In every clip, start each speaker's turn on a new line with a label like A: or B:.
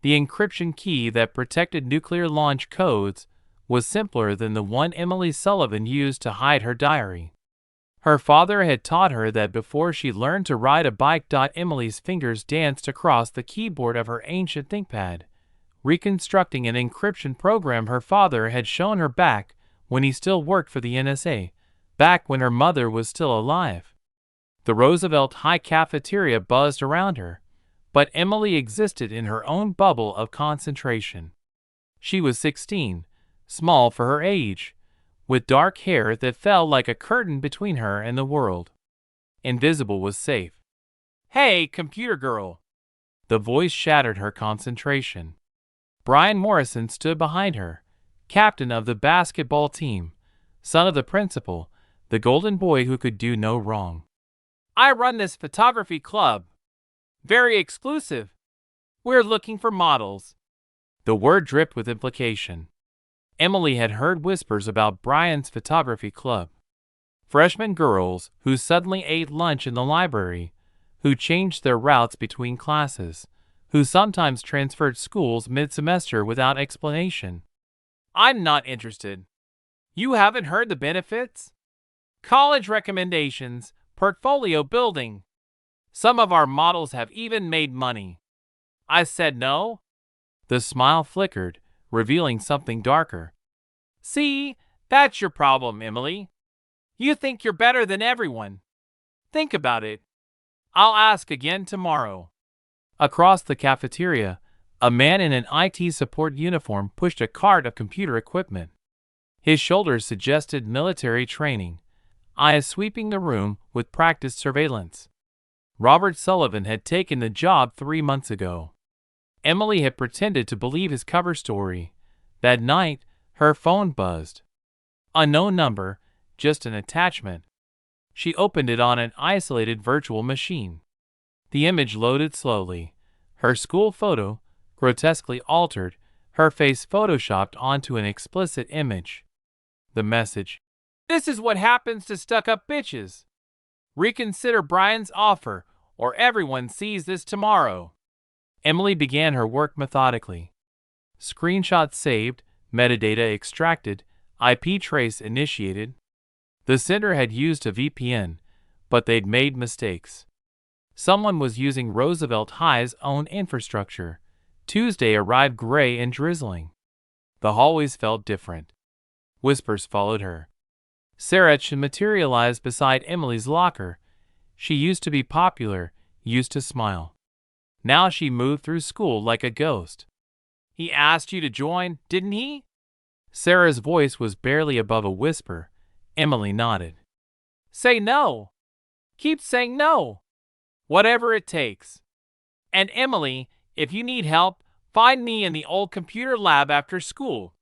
A: The encryption key that protected nuclear launch codes was simpler than the one Emily Sullivan used to hide her diary. Her father had taught her that before she learned to ride a bike. Emily's fingers danced across the keyboard of her ancient ThinkPad, reconstructing an encryption program her father had shown her back when he still worked for the NSA, back when her mother was still alive. The Roosevelt High cafeteria buzzed around her, but Emily existed in her own bubble of concentration. She was 16, small for her age, with dark hair that fell like a curtain between her and the world. Invisible was safe. "Hey, computer girl!" The voice shattered her concentration. Brian Morrison stood behind her, captain of the basketball team, son of the principal, the golden boy who could do no wrong. "I run this photography club. Very exclusive. We're looking for models." The word dripped with implication. Emily had heard whispers about Brian's photography club. Freshman girls who suddenly ate lunch in the library, who changed their routes between classes, who sometimes transferred schools mid-semester without explanation. "I'm not interested. You haven't heard the benefits? College recommendations, portfolio building. Some of our models have even made money." I said no. The smile flickered, revealing something darker. "See, that's your problem, Emily. You think you're better than everyone. Think about it. I'll ask again tomorrow." Across the cafeteria, a man in an IT support uniform pushed a cart of computer equipment. His shoulders suggested military training, eyes sweeping the room with practiced surveillance. Robert Sullivan had taken the job 3 months ago. Emily had pretended to believe his cover story. That night, her phone buzzed. Unknown number, just an attachment. She opened it on an isolated virtual machine. The image loaded slowly. Her school photo, grotesquely altered, her face photoshopped onto an explicit image. The message: "This is what happens to stuck-up bitches. Reconsider Brian's offer, or everyone sees this tomorrow." Emily began her work methodically. Screenshots saved, metadata extracted, IP trace initiated. The sender had used a VPN, but they'd made mistakes. Someone was using Roosevelt High's own infrastructure. Tuesday arrived gray and drizzling. The hallways felt different. Whispers followed her. Sarah materialized beside Emily's locker. She used to be popular, used to smile. Now she moved through school like a ghost. "He asked you to join, didn't he?" Sarah's voice was barely above a whisper. Emily nodded. "Say no. Keep saying no. Whatever it takes. And Emily, if you need help, find me in the old computer lab after school."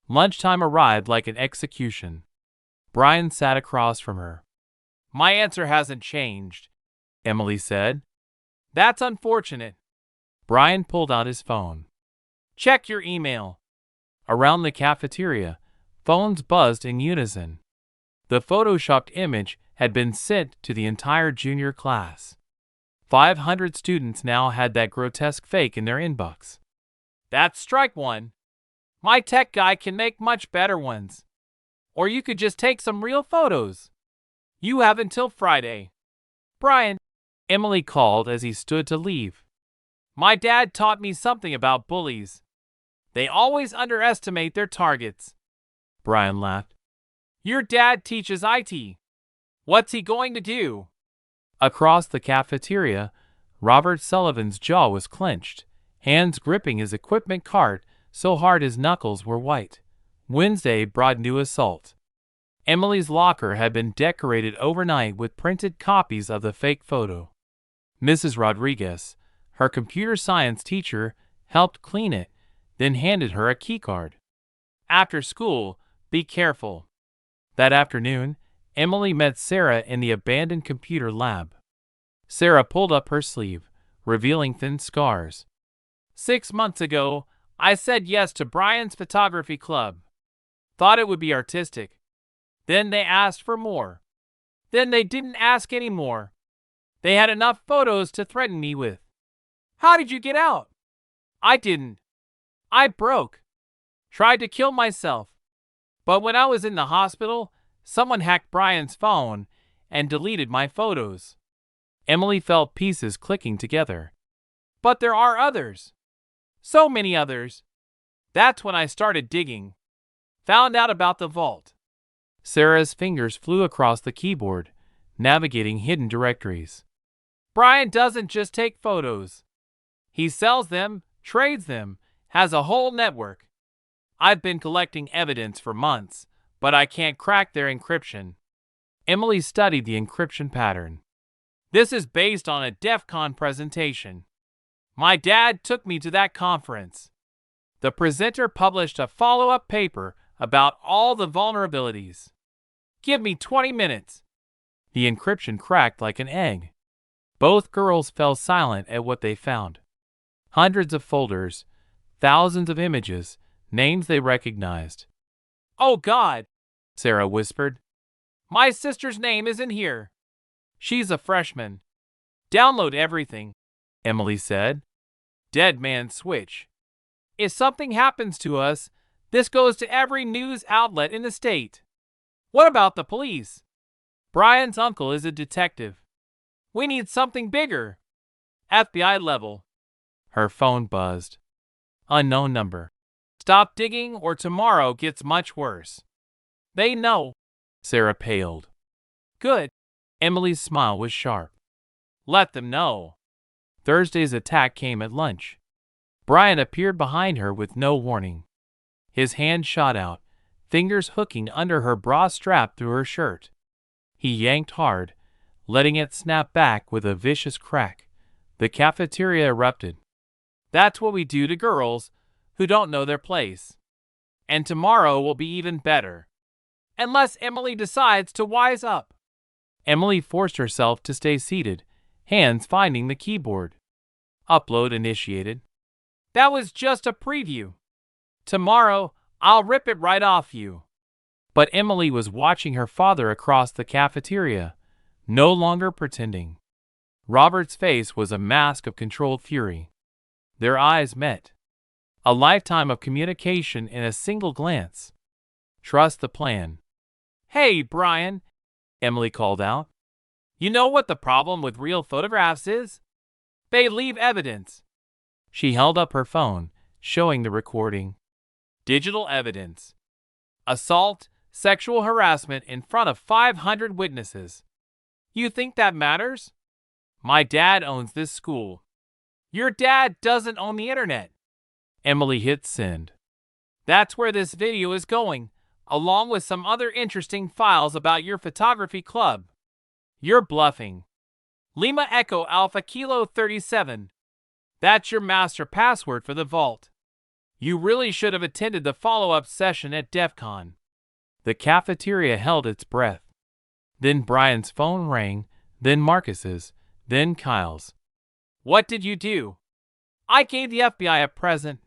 A: Lunchtime arrived like an execution. Brian sat across from her. "My answer hasn't changed," Emily said. "That's unfortunate." Brian pulled out his phone. "Check your email." Around the cafeteria, phones buzzed in unison. The photoshopped image had been sent to the entire junior class. 500 students now had that grotesque fake in their inbox. "That's strike one. My tech guy can make much better ones. Or you could just take some real photos. You have until Friday." "Brian," Emily called as he stood to leave. "My dad taught me something about bullies. They always underestimate their targets." Brian laughed. "Your dad teaches IT. What's he going to do?" Across the cafeteria, Robert Sullivan's jaw was clenched, hands gripping his equipment cart so hard his knuckles were white. Wednesday brought new assault. Emily's locker had been decorated overnight with printed copies of the fake photo. Mrs. Rodriguez, her computer science teacher, helped clean it, then handed her a keycard. "After school, be careful." That afternoon, Emily met Sarah in the abandoned computer lab. Sarah pulled up her sleeve, revealing thin scars. 6 months ago, I said yes to Brian's photography club. Thought it would be artistic. Then they asked for more. Then they didn't ask any more. They had enough photos to threaten me with. How did you get out? I didn't. I broke. Tried to kill myself. But when I was in the hospital, someone hacked Brian's phone and deleted my photos. Emily felt pieces clicking together. But there are others. So many others. That's when I started digging. Found out about the vault. Sarah's fingers flew across the keyboard, navigating hidden directories. Brian doesn't just take photos. He sells them, trades them, has a whole network. I've been collecting evidence for months, but I can't crack their encryption. Emily studied the encryption pattern. This is based on a DEF CON presentation. My dad took me to that conference. The presenter published a follow-up paper about all the vulnerabilities. Give me 20 minutes. The encryption cracked like an egg. Both girls fell silent at what they found. Hundreds of folders, thousands of images, names they recognized. Oh God, Sarah whispered. My sister's name isn't here. She's a freshman. Download everything, Emily said. Dead man switch. If something happens to us, this goes to every news outlet in the state. What about the police? Brian's uncle is a detective. We need something bigger. FBI level. Her phone buzzed. Unknown number. Stop digging or tomorrow gets much worse. They know. Sarah paled. Good. Emily's smile was sharp. Let them know. Thursday's attack came at lunch. Brian appeared behind her with no warning. His hand shot out, fingers hooking under her bra strap through her shirt. He yanked hard, letting it snap back with a vicious crack. The cafeteria erupted. That's what we do to girls who don't know their place. And tomorrow will be even better. Unless Emily decides to wise up. Emily forced herself to stay seated, hands finding the keyboard. Upload initiated. That was just a preview. Tomorrow, I'll rip it right off you. But Emily was watching her father across the cafeteria, no longer pretending. Robert's face was a mask of controlled fury. Their eyes met. A lifetime of communication in a single glance. Trust the plan. Hey, Brian, Emily called out. You know what the problem with real photographs is? They leave evidence. She held up her phone, showing the recording. Digital evidence. Assault, sexual harassment in front of 500 witnesses. You think that matters? My dad owns this school. Your dad doesn't own the internet. Emily hit send. That's where this video is going, along with some other interesting files about your photography club. You're bluffing. Lima Echo Alpha Kilo 37. That's your master password for the vault. You really should have attended the follow-up session at DEF CON. The cafeteria held its breath. Then Brian's phone rang, then Marcus's, then Kyle's. What did you do? I gave the FBI a present.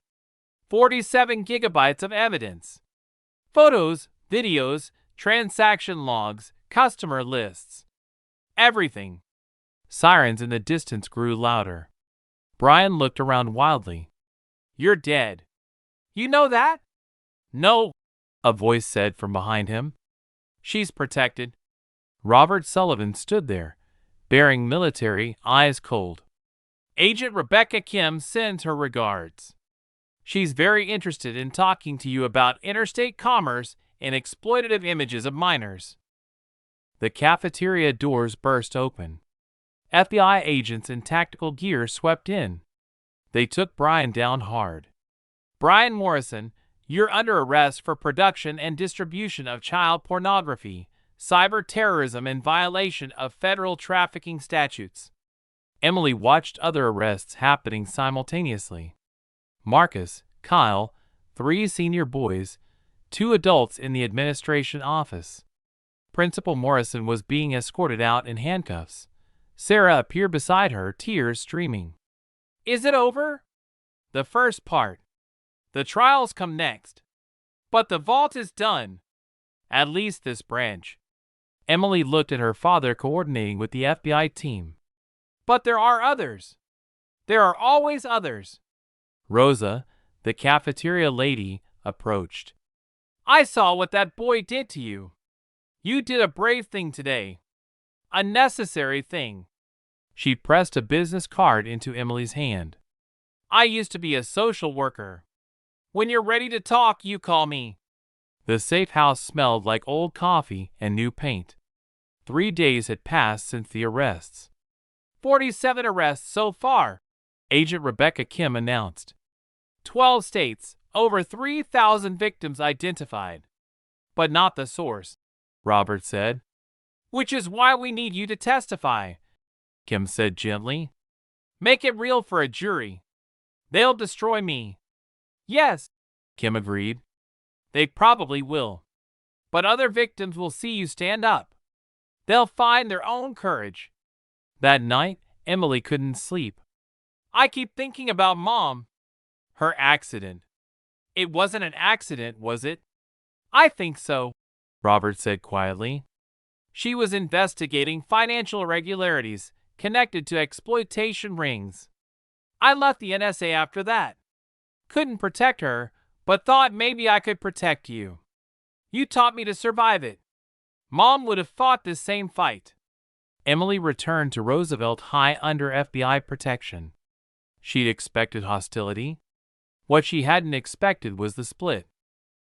A: 47 gigabytes of evidence. Photos, videos, transaction logs, customer lists. Everything. Sirens in the distance grew louder. Brian looked around wildly. You're dead. You know that? No, a voice said from behind him. She's protected. Robert Sullivan stood there, bearing military, eyes cold. Agent Rebecca Kim sends her regards. She's very interested in talking to you about interstate commerce and exploitative images of minors. The cafeteria doors burst open. FBI agents in tactical gear swept in. They took Brian down hard. Brian Morrison, you're under arrest for production and distribution of child pornography, cyber terrorism, and violation of federal trafficking statutes. Emily watched other arrests happening simultaneously. Marcus, Kyle, 3 senior boys, 2 adults in the administration office. Principal Morrison was being escorted out in handcuffs. Sarah appeared beside her, tears streaming. Is it over? The first part. The trials come next. But the vault is done. At least this branch. Emily looked at her father coordinating with the FBI team. But there are others. There are always others. Rosa, the cafeteria lady, approached. "I saw what that boy did to you. You did a brave thing today. A necessary thing." She pressed a business card into Emily's hand. "I used to be a social worker. When you're ready to talk, you call me." The safe house smelled like old coffee and new paint. 3 days had passed since the arrests. 47 arrests so far, Agent Rebecca Kim announced. 12 states, over 3,000 victims identified. But not the source, Robert said. "Which is why we need you to testify," Kim said gently. "Make it real for a jury. They'll destroy me." "Yes," Kim agreed. "They probably will. But other victims will see you stand up. They'll find their own courage." That night, Emily couldn't sleep. "I keep thinking about Mom. Her accident. It wasn't an accident, was it?" "I think so," Robert said quietly. "She was investigating financial irregularities connected to exploitation rings. I left the NSA after that. Couldn't protect her, but thought maybe I could protect you. You taught me to survive it. Mom would have fought this same fight." Emily returned to Roosevelt High under FBI protection. She'd expected hostility. What she hadn't expected was the split.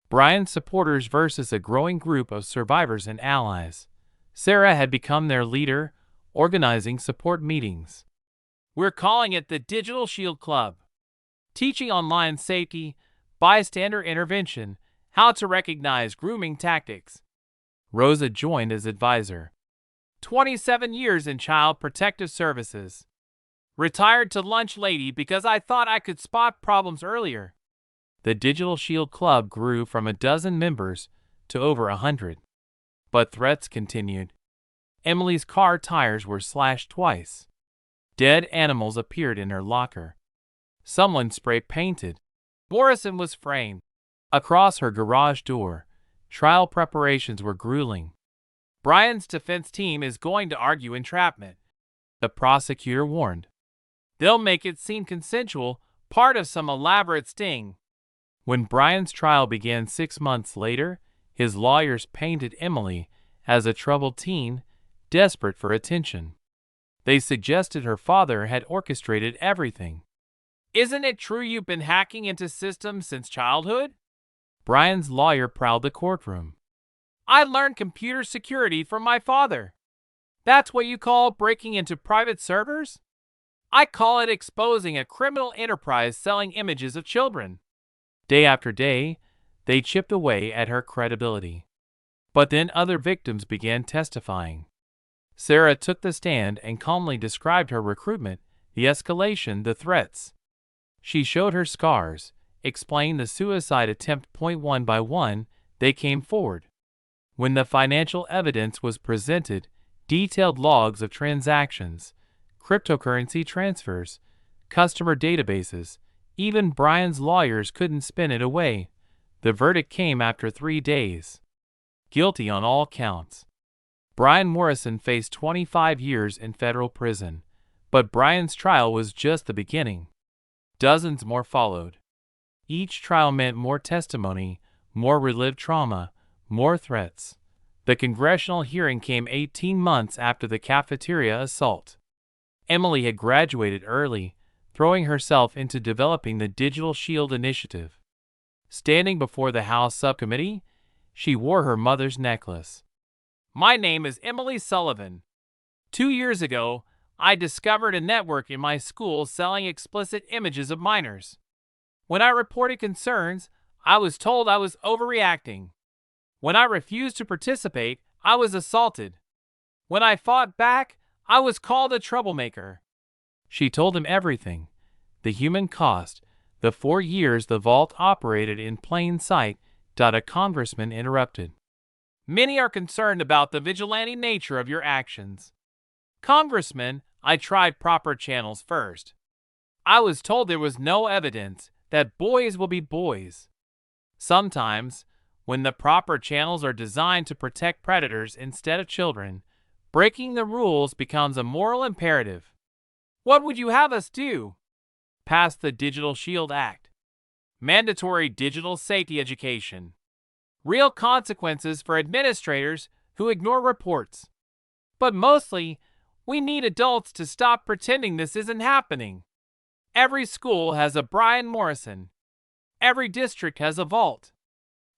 A: Brian's supporters versus a growing group of survivors and allies. Sarah had become their leader, organizing support meetings. "We're calling it the Digital Shield Club. Teaching online safety, bystander intervention, how to recognize grooming tactics." Rosa joined as advisor. 27 years in Child Protective Services. Retired to lunch lady because I thought I could spot problems earlier. The Digital Shield Club grew from a dozen members to over 100. But threats continued. Emily's car tires were slashed twice. Dead animals appeared in her locker. Someone spray-painted. Morrison was framed. Across her garage door, trial preparations were grueling. Brian's defense team is going to argue entrapment, the prosecutor warned. They'll make it seem consensual, part of some elaborate sting. When Brian's trial began 6 months later, his lawyers painted Emily as a troubled teen, desperate for attention. They suggested her father had orchestrated everything. "Isn't it true you've been hacking into systems since childhood?" Brian's lawyer prowled the courtroom. "I learned computer security from my father." "That's what you call breaking into private servers?" "I call it exposing a criminal enterprise selling images of children." Day after day, they chipped away at her credibility. But then other victims began testifying. Sarah took the stand and calmly described her recruitment, the escalation, the threats. She showed her scars, explained the suicide attempt. One by one, they came forward. When the financial evidence was presented, detailed logs of transactions, cryptocurrency transfers, customer databases, even Brian's lawyers couldn't spin it away. The verdict came after 3 days. Guilty on all counts. Brian Morrison faced 25 years in federal prison, but Brian's trial was just the beginning. Dozens more followed. Each trial meant more testimony, more relived trauma, more threats. The congressional hearing came 18 months after the cafeteria assault. Emily had graduated early, throwing herself into developing the Digital Shield Initiative. Standing before the House subcommittee, she wore her mother's necklace. "My name is Emily Sullivan. 2 years ago, I discovered a network in my school selling explicit images of minors. When I reported concerns, I was told I was overreacting. When I refused to participate, I was assaulted. When I fought back, I was called a troublemaker." She told him everything. The human cost, the 4 years the vault operated in plain sight. A congressman interrupted. "Many are concerned about the vigilante nature of your actions." "Congressman, I tried proper channels first. I was told there was no evidence that boys will be boys. Sometimes, when the proper channels are designed to protect predators instead of children, breaking the rules becomes a moral imperative." "What would you have us do?" passed the Digital Shield Act. Mandatory digital safety education. Real consequences for administrators who ignore reports. But mostly, we need adults to stop pretending this isn't happening. Every school has a Brian Morrison. Every district has a vault.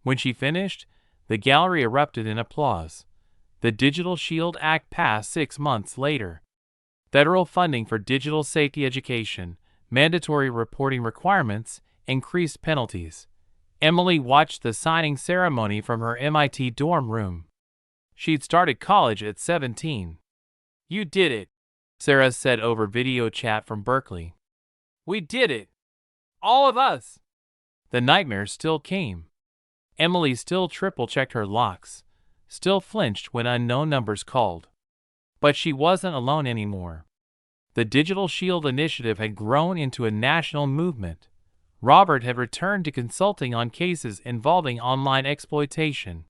A: When she finished, the gallery erupted in applause. The Digital Shield Act passed 6 months later. Federal funding for digital safety education, mandatory reporting requirements, increased penalties. Emily watched the signing ceremony from her MIT dorm room. She'd started college at 17. "You did it," Sarah said over video chat from Berkeley. "We did it. All of us." The nightmare still came. Emily still triple-checked her locks, still flinched when unknown numbers called. But she wasn't alone anymore. The Digital Shield initiative had grown into a national movement. Robert had returned to consulting on cases involving online exploitation.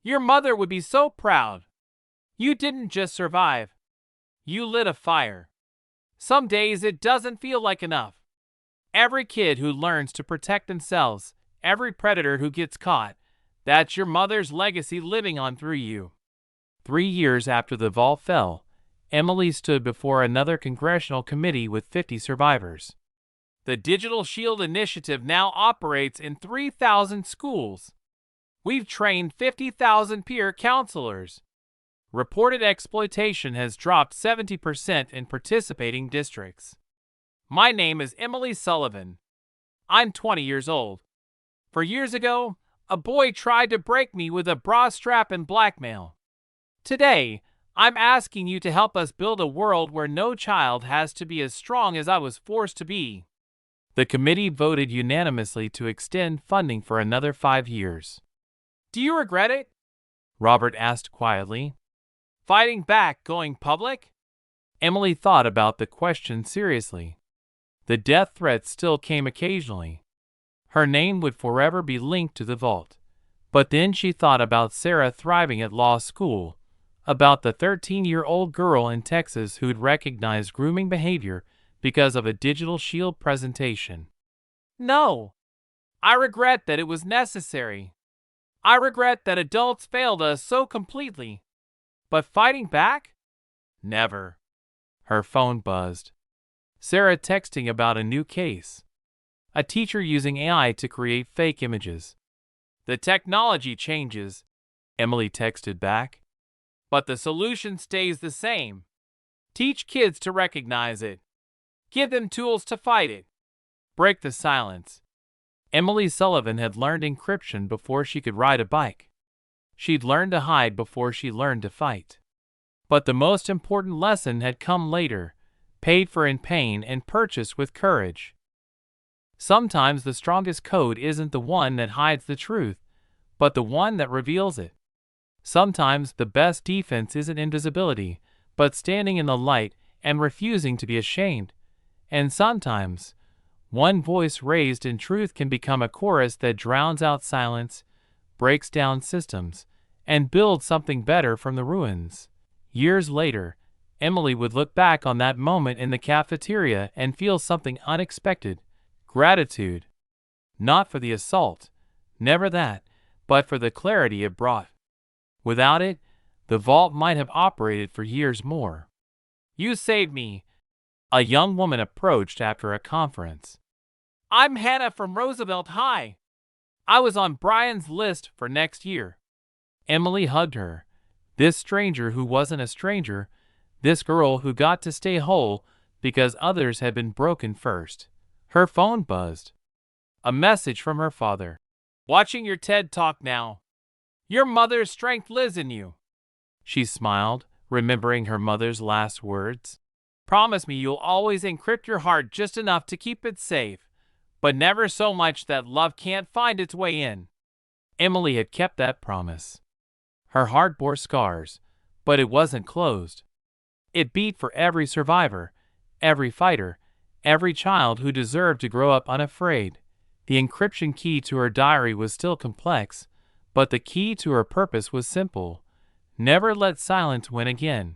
A: "Your mother would be so proud. You didn't just survive. You lit a fire. Some days it doesn't feel like enough. Every kid who learns to protect themselves, every predator who gets caught, that's your mother's legacy living on through you." 3 years after the vault fell, Emily stood before another congressional committee with 50 survivors. The Digital Shield Initiative now operates in 3,000 schools. We've trained 50,000 peer counselors. Reported exploitation has dropped 70% in participating districts. My name is Emily Sullivan. I'm 20 years old. 4 years ago, a boy tried to break me with a bra strap and blackmail. Today, I'm asking you to help us build a world where no child has to be as strong as I was forced to be. The committee voted unanimously to extend funding for another 5 years. "Do you regret it?" Robert asked quietly. "Fighting back, going public?" Emily thought about the question seriously. The death threats still came occasionally. Her name would forever be linked to the vault. But then she thought about Sarah thriving at law school, about the 13-year-old girl in Texas who'd recognized grooming behavior because of a Digital Shield presentation. "No. I regret that it was necessary. I regret that adults failed us so completely. But fighting back? Never." Her phone buzzed. Sarah texting about a new case. A teacher using AI to create fake images. "The technology changes," Emily texted back. "But the solution stays the same. Teach kids to recognize it. Give them tools to fight it. Break the silence." Emily Sullivan had learned encryption before she could ride a bike. She'd learned to hide before she learned to fight. But the most important lesson had come later, paid for in pain and purchased with courage. Sometimes the strongest code isn't the one that hides the truth, but the one that reveals it. Sometimes the best defense isn't invisibility, but standing in the light and refusing to be ashamed. And sometimes, one voice raised in truth can become a chorus that drowns out silence, breaks down systems, and builds something better from the ruins. Years later, Emily would look back on that moment in the cafeteria and feel something unexpected: gratitude. Not for the assault, never that, but for the clarity it brought. Without it, the vault might have operated for years more. "You saved me," a young woman approached after a conference. "I'm Hannah from Roosevelt High. I was on Brian's list for next year." Emily hugged her. This stranger who wasn't a stranger, this girl who got to stay whole because others had been broken first. Her phone buzzed. A message from her father. "Watching your TED Talk now. Your mother's strength lives in you." She smiled, remembering her mother's last words. "Promise me you'll always encrypt your heart just enough to keep it safe, but never so much that love can't find its way in." Emily had kept that promise. Her heart bore scars, but it wasn't closed. It beat for every survivor, every fighter, every child who deserved to grow up unafraid. The encryption key to her diary was still complex, but the key to her purpose was simple: never let silence win again.